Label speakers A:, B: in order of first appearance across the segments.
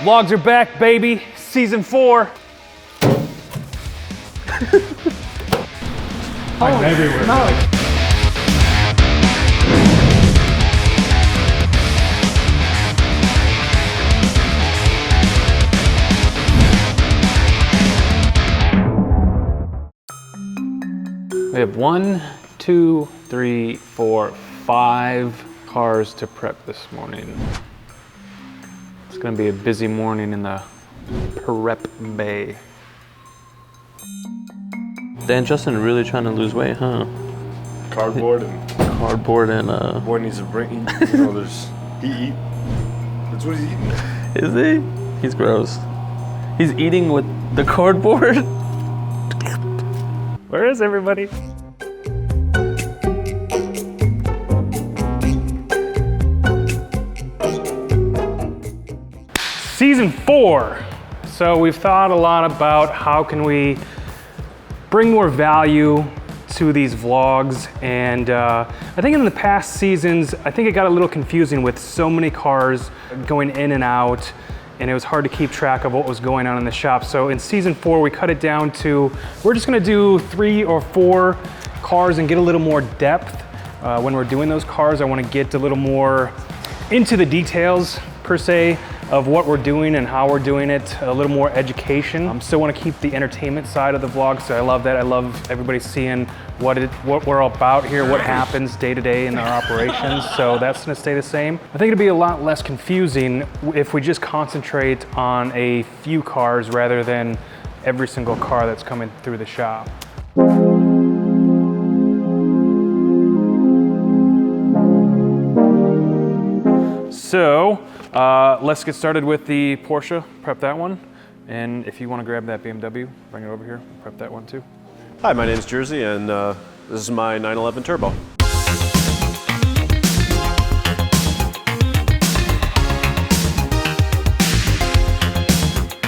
A: Vlogs are back, baby. Season 4. I'm everywhere. No. We have 1, 2, 3, 4, 5 cars to prep this morning. It's gonna be a busy morning in the prep bay.
B: Dan Justin really trying to lose weight, huh?
C: Cardboard and boy needs to bring. You know, he eat. That's what he's eating.
B: Is he? He's gross. He's eating with the cardboard.
A: Where is everybody? Season 4. So we've thought a lot about how can we bring more value to these vlogs, and I think in the past seasons, I think it got a little confusing with so many cars going in and out, and it was hard to keep track of what was going on in the shop. So in season 4, we cut it down to, we're just gonna do 3 or 4 cars and get a little more depth. When we're doing those cars, I wanna get a little more into the details, per se, of what we're doing and how we're doing it, a little more education. I still want to keep the entertainment side of the vlog, so I love that. I love everybody seeing what we're all about here, what happens day to day in our operations, so that's gonna stay the same. I think it'll be a lot less confusing if we just concentrate on a few cars rather than every single car that's coming through the shop. So, let's get started with the Porsche, prep that one. And if you want to grab that BMW, bring it over here, prep that one too.
C: Hi, my name's Jersey, and this is my 911 Turbo.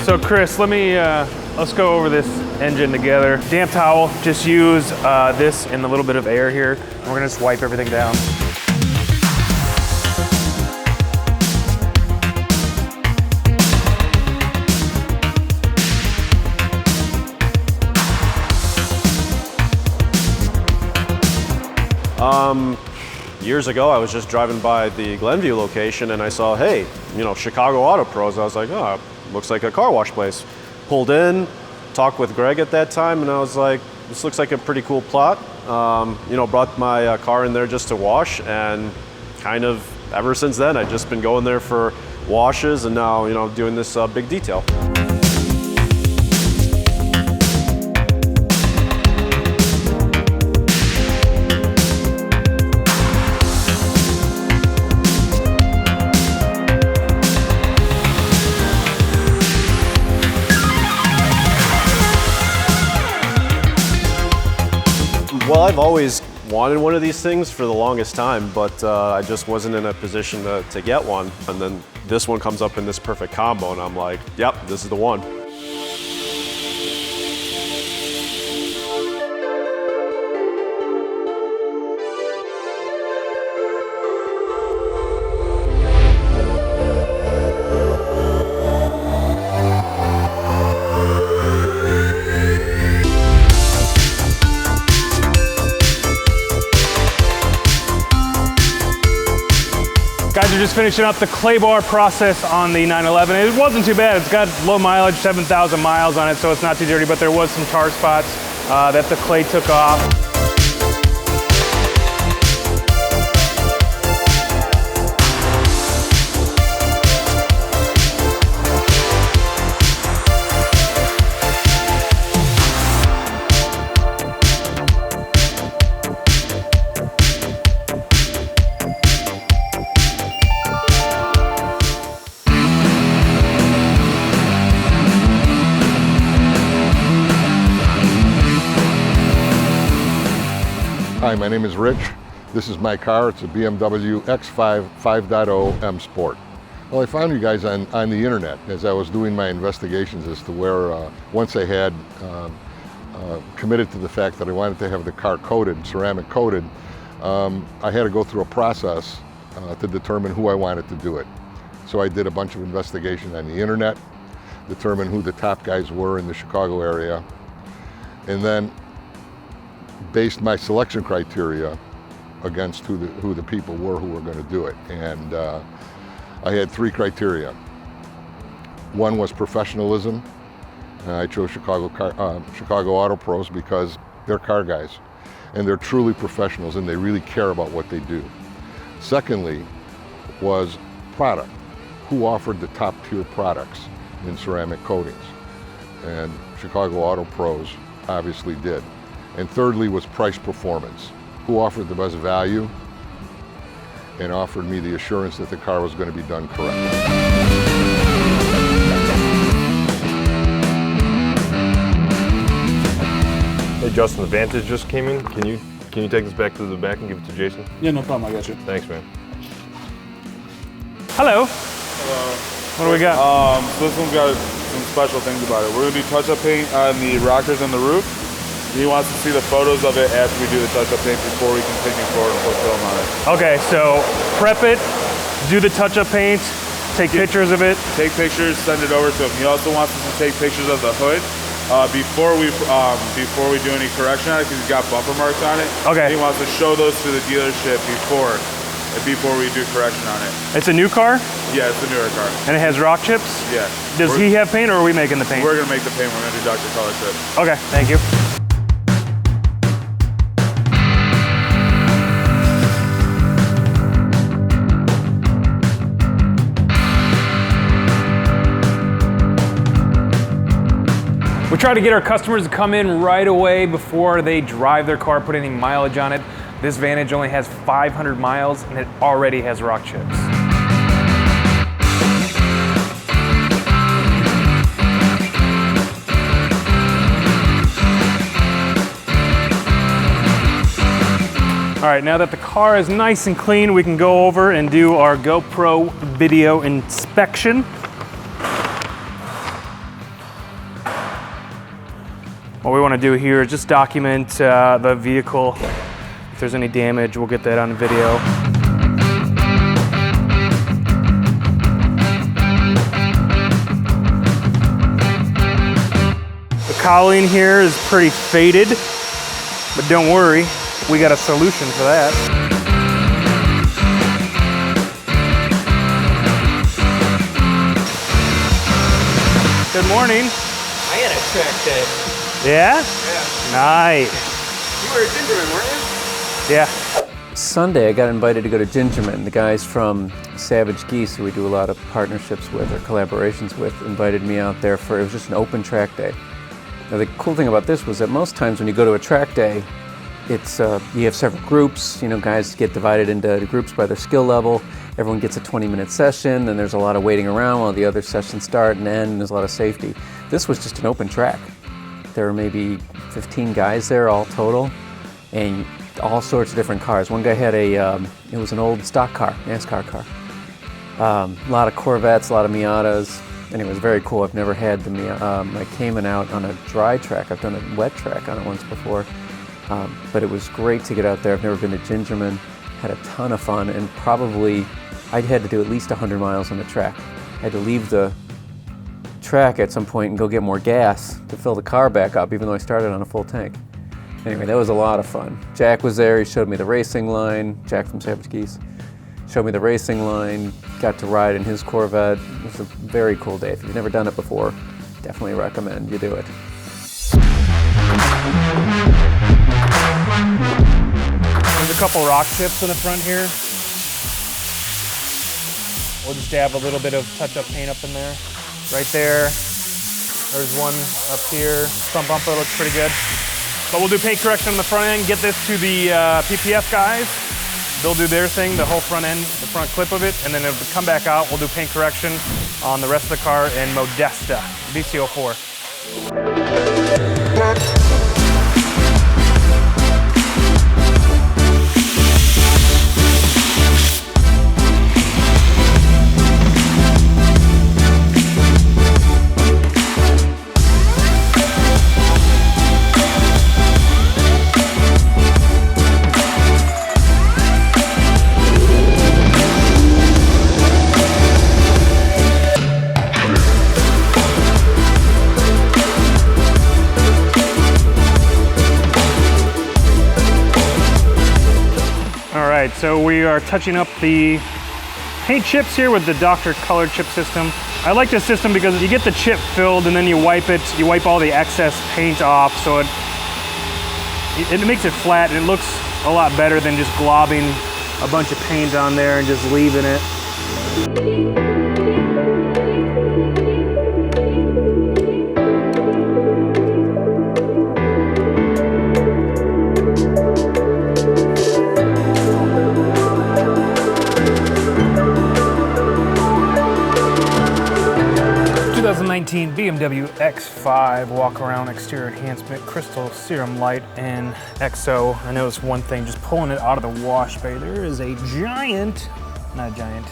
A: So Chris, let's go over this engine together. Damp towel, just use this and a little bit of air here. And we're gonna just wipe everything down.
C: Years ago, I was just driving by the Glenview location and I saw, hey, you know, Chicago Auto Pros. I was like, oh, looks like a car wash place. Pulled in, talked with Greg at that time, and I was like, this looks like a pretty cool plot. You know, brought my car in there just to wash, and kind of ever since then, I've just been going there for washes, and now, you know, doing this big detail. Well, I've always wanted one of these things for the longest time, but I just wasn't in a position to get one. And then this one comes up in this perfect combo, and I'm like, yep, this is the one.
A: Guys are just finishing up the clay bar process on the 911. It wasn't too bad. It's got low mileage, 7,000 miles on it, so it's not too dirty, but there was some tar spots that the clay took off.
D: Hi, my name is Rich. This is my car. It's a BMW X5 5.0 M Sport. Well, I found you guys on the internet as I was doing my investigations as to where, once I had committed to the fact that I wanted to have the car coated, ceramic coated, I had to go through a process to determine who I wanted to do it. So I did a bunch of investigation on the internet, determined who the top guys were in the Chicago area, and then based my selection criteria against who the people were who were going to do it. And I had 3 criteria. One was professionalism. I chose Chicago Auto Pros because they're car guys, and they're truly professionals, and they really care about what they do. Secondly was product. Who offered the top tier products in ceramic coatings? And Chicago Auto Pros obviously did. And thirdly was price performance. Who offered the best value and offered me the assurance that the car was going to be done correctly.
E: Hey Justin, the Vantage just came in. Can you take this back to the back and give it to Jason?
F: Yeah, no problem, I got you.
E: Thanks, man.
A: Hello.
F: Hello.
A: What do we got?
F: So this one's got some special things about it. We're gonna do touch-up paint on the rockers and the roof. He wants to see the photos of it after we do the touch-up paint before we continue forward and put film on it.
A: Okay, so prep it, do the touch-up paint, take pictures of it.
F: Take pictures, send it over to him. He also wants us to take pictures of the hood before we do any correction on it, because he's got bumper marks on it.
A: Okay.
F: He wants to show those to the dealership before we do correction on it.
A: It's a new car,
F: Yeah, it's a newer car.
A: and it has rock chips?
F: Yeah.
A: Does he have paint, or are we making the paint?
F: We're gonna make the paint. We're gonna do Dr. Color Chip.
A: Okay, thank you. We try to get our customers to come in right away before they drive their car, put any mileage on it. This Vantage only has 500 miles and it already has rock chips. All right, now that the car is nice and clean, we can go over and do our GoPro video inspection. What we want to do here is just document the vehicle. If there's any damage, we'll get that on video. The cowling here is pretty faded, but don't worry, we got a solution for that. Good morning.
G: I had a track day.
A: Yeah?
G: Yeah.
A: Nice.
G: You were a Gingerman, weren't you?
A: Yeah.
G: Sunday, I got invited to go to Gingerman. The guys from Savage Geese, who we do a lot of partnerships with or collaborations with, invited me out there it was just an open track day. Now, the cool thing about this was that most times when you go to a track day, it's you have several groups. You know, guys get divided into groups by their skill level. Everyone gets a 20-minute session, then there's a lot of waiting around while the other sessions start and end, and there's a lot of safety. This was just an open track. There were maybe 15 guys there all total, and all sorts of different cars. One guy had it was an old stock car, NASCAR car. A lot of Corvettes, a lot of Miatas. Anyway, it was very cool. I've never had my Cayman out on a dry track. I've done a wet track on it once before. But it was great to get out there. I've never been to Gingerman. Had a ton of fun, and probably I'd had to do at least 100 miles on the track. I had to leave the track at some point and go get more gas to fill the car back up, even though I started on a full tank. Anyway, that was a lot of fun. Jack was there. He showed me the racing line. Jack from Savage Geese showed me the racing line. Got to ride in his Corvette. It was a very cool day. If you've never done it before, definitely recommend you do it.
A: There's a couple rock chips in the front here. We'll just dab a little bit of touch-up paint up in there. Right there. There's one up here. Front bumper looks pretty good. But we'll do paint correction on the front end, get this to the PPF guys. They'll do their thing, the whole front end, the front clip of it, and then it'll come back out. We'll do paint correction on the rest of the car in Modesta, VCO4. So we are touching up the paint chips here with the Dr. Color chip system. I like this system because you get the chip filled and then you wipe all the excess paint off, so it makes it flat and it looks a lot better than just globbing a bunch of paint on there and just leaving it. 2019 BMW X5 walk-around exterior enhancement, crystal serum light, and XO. I noticed one thing, just pulling it out of the wash bay, there is a giant, not giant,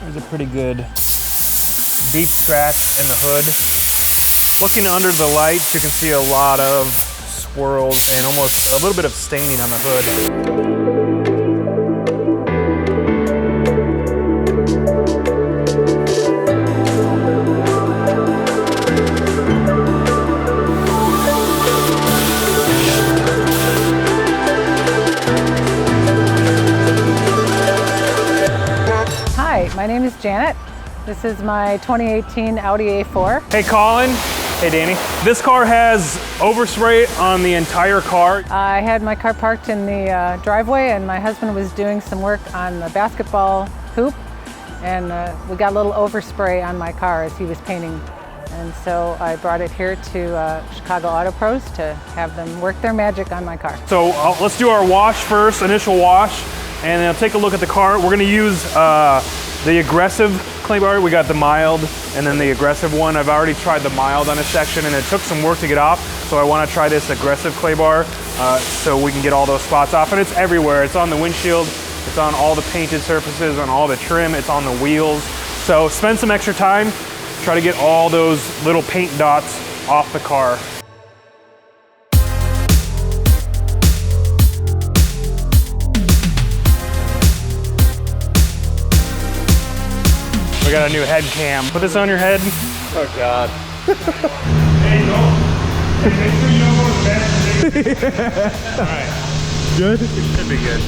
A: there's a pretty good deep scratch in the hood. Looking under the lights, you can see a lot of swirls and almost a little bit of staining on the hood.
H: My name is Janet. This is my 2018 Audi A4.
A: Hey Colin. Hey Danny. This car has overspray on the entire car.
H: I had my car parked in the driveway and my husband was doing some work on the basketball hoop, and we got a little overspray on my car as he was painting. And so I brought it here to Chicago Auto Pros to have them work their magic on my car.
A: So let's do our wash first, initial wash, and then take a look at the car. We're gonna use the aggressive clay bar. We got the mild and then the aggressive one. I've already tried the mild on a section and it took some work to get off, so I want to try this aggressive clay bar so we can get all those spots off. And it's everywhere. It's on the windshield, it's on all the painted surfaces, on all the trim, it's on the wheels. So spend some extra time, try to get all those little paint dots off the car. We got a new head cam. Put this on your head.
B: Oh God.
A: Hey, make sure you don't go to bed. All right. Good? It should be good.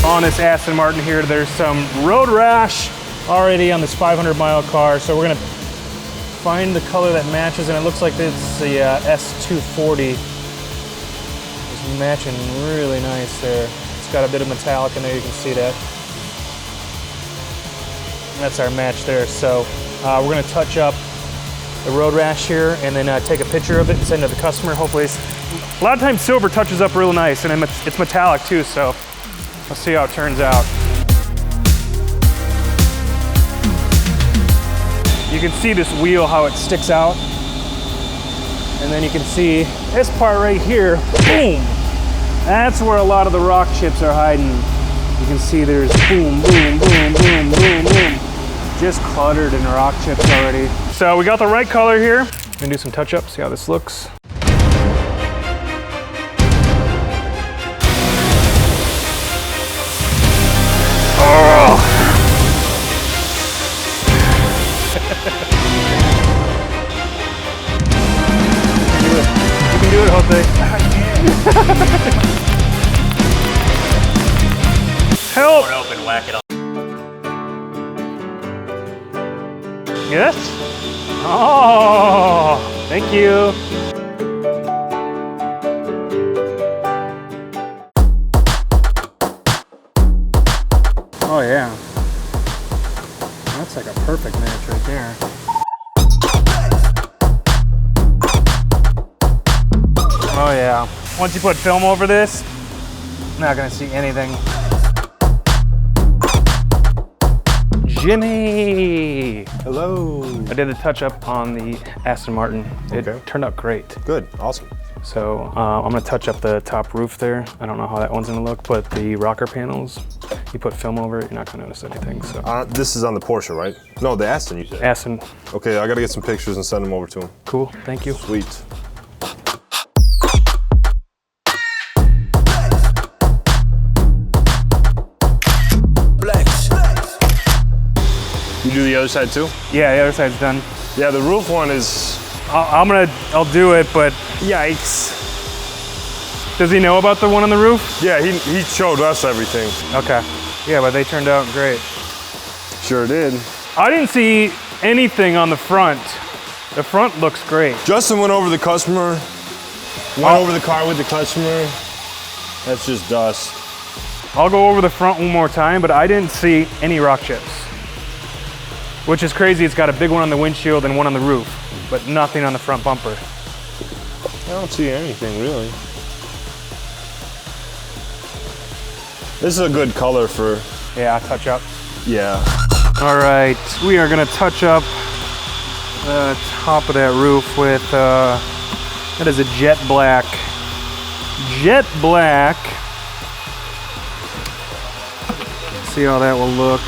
A: On this Aston Martin here, there's some road rash already on this 500-mile car, so we're gonna find the color that matches, and it looks like it's the S240. It's matching really nice there. It's got a bit of metallic in there, you can see that. And that's our match there. So we're gonna touch up the road rash here and then take a picture of it and send it to the customer. Hopefully, a lot of times silver touches up real nice, and it's metallic too, so let's see how it turns out. You can see this wheel, how it sticks out. And then you can see this part right here, boom! That's where a lot of the rock chips are hiding. You can see there's boom, boom, boom, boom, boom, boom. Just cluttered in rock chips already. So we got the right color here. I'm gonna do some touch-ups, see how this looks. You can do it, Jose. Help!
I: Open, whack it up.
A: Yes? Oh, thank you. Oh yeah. That's like a perfect match right there. Oh yeah. Once you put film over this, not gonna see anything. Jimmy!
C: Hello.
A: I did the touch up on the Aston Martin. It turned out great.
C: Good, awesome.
A: So I'm gonna touch up the top roof there. I don't know how that one's gonna look, but the rocker panels, you put film over it, you're not gonna notice anything, so.
E: This is on the Porsche, right? No, the Aston, you said.
A: Aston.
E: Okay, I gotta get some pictures and send them over to him.
A: Cool, thank you.
E: Sweet. You do the other side too?
A: Yeah, the other side's done.
E: Yeah, the roof one is...
A: I'll do it, but yikes. Does he know about the one on the roof?
E: Yeah, he showed us everything.
A: Okay. Yeah, but they turned out great.
E: Sure did.
A: I didn't see anything on the front. The front looks great.
E: Justin went over the customer, went over the car with the customer. That's just dust.
A: I'll go over the front one more time, but I didn't see any rock chips. Which is crazy, it's got a big one on the windshield and one on the roof, but nothing on the front bumper.
E: I don't see anything really. This is a good color for...
A: Yeah, touch up.
E: Yeah.
A: All right, we are gonna touch up the top of that roof with, that is a jet black. Jet black. See how that will look.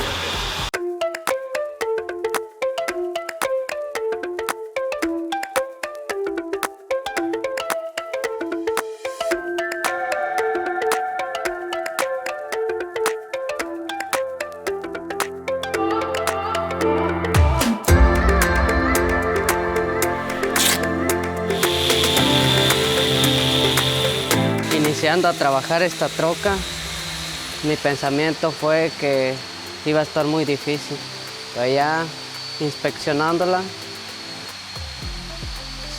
I: Iniciando a trabajar esta troca, mi pensamiento fue que iba a estar muy difícil. Pero ya inspeccionándola,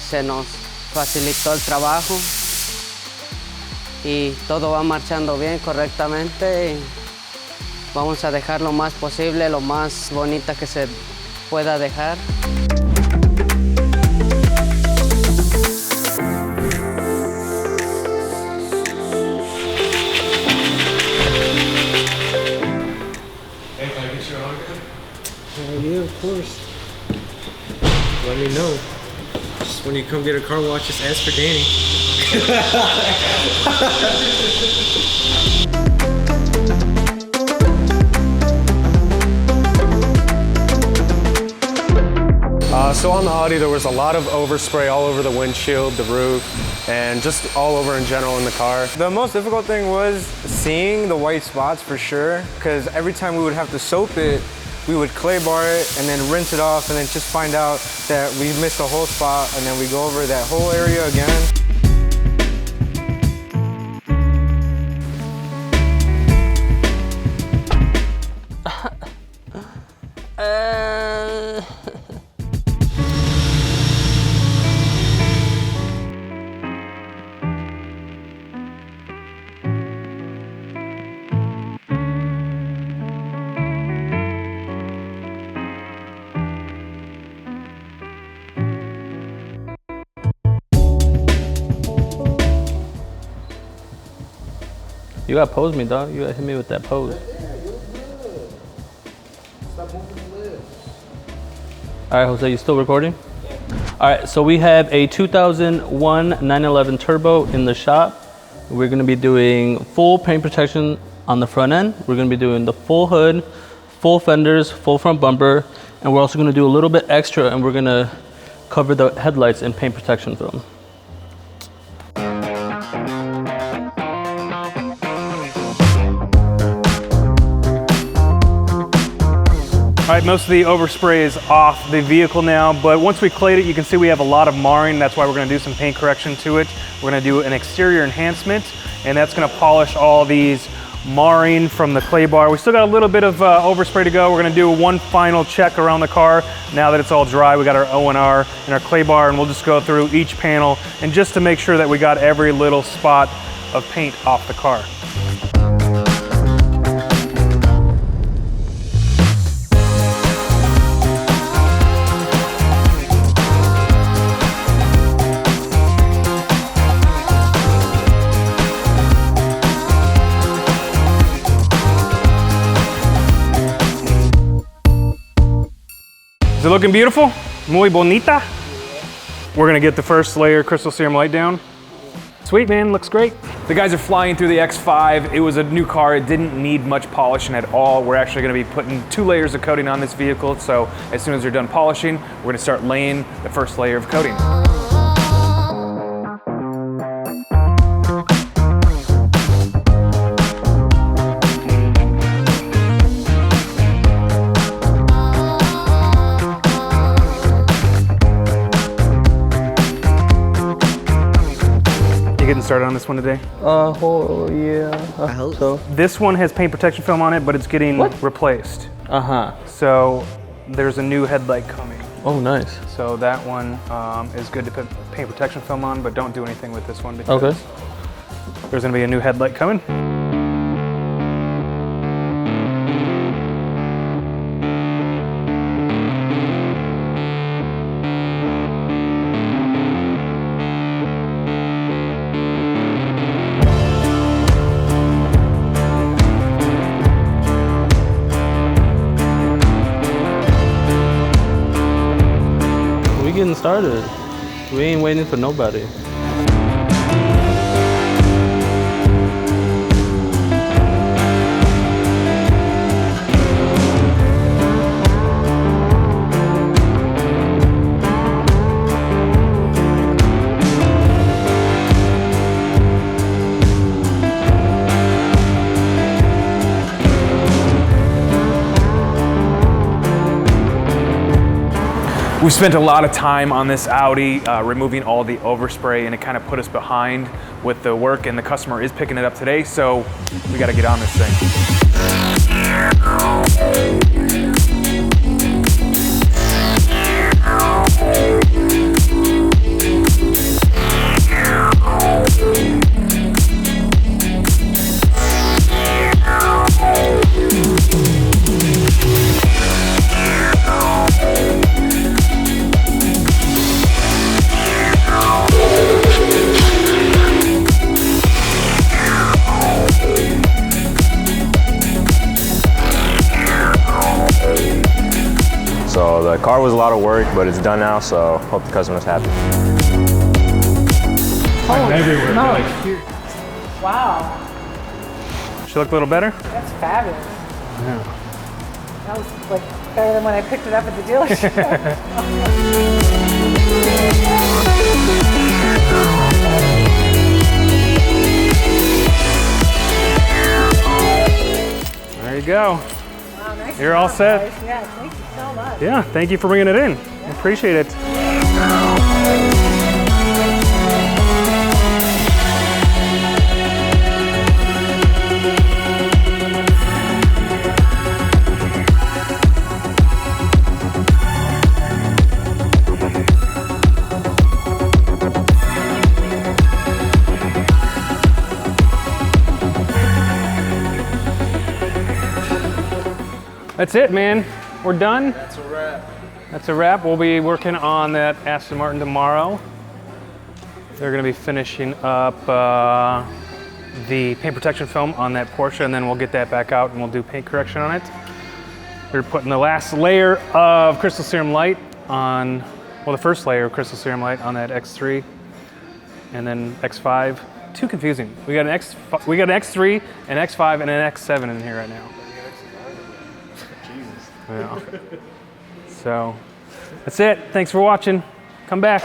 I: se nos facilitó el trabajo y todo va marchando bien, correctamente. Y vamos a dejar lo más posible, lo más bonita que se pueda dejar.
J: Yeah, of course. Let me know. Just when you come get a car wash, just ask for Danny.
C: So on the Audi, there was a lot of overspray all over the windshield, the roof, and just all over in general in the car.
J: The most difficult thing was seeing the white spots for sure, because every time we would have to soap it, we would clay bar it and then rinse it off and then just find out that we missed a whole spot and then we go over that whole area again.
B: You gotta pose me, dog. You gotta hit me with that pose. All right, Jose, you still recording? Yeah. All right, so we have a 2001 911 Turbo in the shop. We're gonna be doing full paint protection on the front end. We're gonna be doing the full hood, full fenders, full front bumper, and we're also gonna do a little bit extra and we're gonna cover the headlights in paint protection film.
A: All right, most of the overspray is off the vehicle now, but once we clayed it, you can see we have a lot of marring. That's why we're gonna do some paint correction to it. We're gonna do an exterior enhancement, and that's gonna polish all these marring from the clay bar. We still got a little bit of overspray to go. We're gonna do one final check around the car. Now that it's all dry, we got our O&R and our clay bar, and we'll just go through each panel, and just to make sure that we got every little spot of paint off the car. Is it looking beautiful? Muy bonita? We're gonna get the first layer crystal serum light down. Sweet, man, looks great.
K: The guys are flying through the X5. It was a new car. It didn't need much polishing at all. We're actually gonna be putting 2 layers of coating on this vehicle. So as soon as they're done polishing, we're gonna start laying the first layer of coating.
A: Getting started on this one today?
B: Yeah, I hope so.
A: This one has paint protection film on it, but it's getting replaced. So there's a new headlight coming.
B: Oh, nice.
A: So that one is good to put paint protection film on, but don't do anything with this one because there's gonna be a new headlight coming.
B: Getting started. We ain't waiting for nobody.
K: We spent a lot of time on this Audi removing all the overspray, and it kind of put us behind with the work, and the customer is picking it up today, so we got to get on this thing.
L: So the car was a lot of work, but it's done now, so hope the customer's happy.
A: Everywhere.
H: No.
A: Like here.
H: Wow,
A: She look a little better?
H: that's fabulous.
A: Yeah.
H: That was like better than when I picked it up at the dealership.
A: There you go.
H: Wow, nice.
A: You're all set.
H: Guys. Yeah, thank you so much.
A: Yeah, thank you for bringing it in. I appreciate it. That's it, man. We're done.
E: That's a wrap.
A: That's a wrap. We'll be working on that Aston Martin tomorrow. They're going to be finishing up the paint protection film on that Porsche, and then we'll get that back out and we'll do paint correction on it. We're putting the last layer of crystal serum light on, well, the first layer of crystal serum light on that X3 and then X5. Too confusing. We got an X3, an X5, and an X7 in here right now. Yeah. So that's it. Thanks for watching. Come back.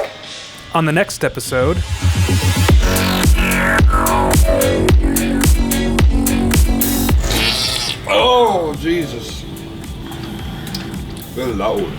A: On the next episode.
E: Oh, Jesus. Good Lord.